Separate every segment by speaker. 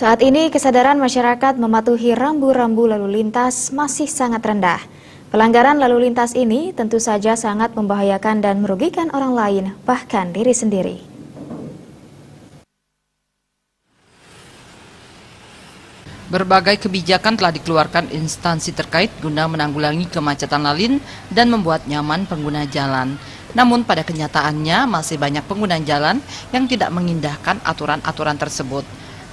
Speaker 1: Saat ini kesadaran masyarakat mematuhi rambu-rambu lalu lintas masih sangat rendah. Pelanggaran lalu lintas ini tentu saja sangat membahayakan dan merugikan orang lain, bahkan diri sendiri.
Speaker 2: Berbagai kebijakan telah dikeluarkan instansi terkait guna menanggulangi kemacetan lalin dan membuat nyaman pengguna jalan. Namun pada kenyataannya masih banyak pengguna jalan yang tidak mengindahkan aturan-aturan tersebut.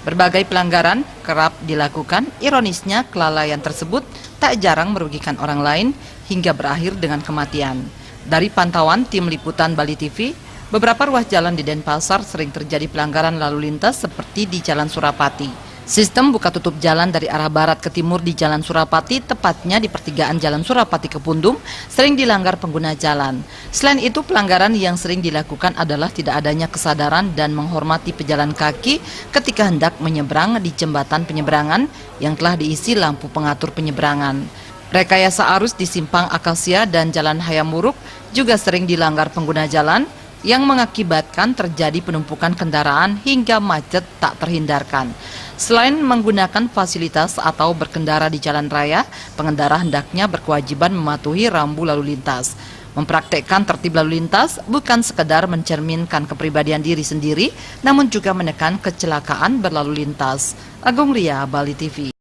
Speaker 2: Berbagai pelanggaran kerap dilakukan, ironisnya kelalaian tersebut tak jarang merugikan orang lain hingga berakhir dengan kematian. Dari pantauan tim liputan Bali TV, beberapa ruas jalan di Denpasar sering terjadi pelanggaran lalu lintas seperti di Jalan Surapati. Sistem buka tutup jalan dari arah barat ke timur di Jalan Surapati, tepatnya di pertigaan Jalan Surapati ke Pundung, sering dilanggar pengguna jalan. Selain itu, pelanggaran yang sering dilakukan adalah tidak adanya kesadaran dan menghormati pejalan kaki ketika hendak menyeberang di jembatan penyeberangan yang telah diisi lampu pengatur penyeberangan. Rekayasa arus di Simpang Akasia dan Jalan Hayam Wuruk juga sering dilanggar pengguna jalan yang mengakibatkan terjadi penumpukan kendaraan hingga macet tak terhindarkan. Selain menggunakan fasilitas atau berkendara di jalan raya, pengendara hendaknya berkewajiban mematuhi rambu lalu lintas. Mempraktekkan tertib lalu lintas bukan sekedar mencerminkan kepribadian diri sendiri, namun juga menekan kecelakaan berlalu lintas. Agung Ria, Bali TV.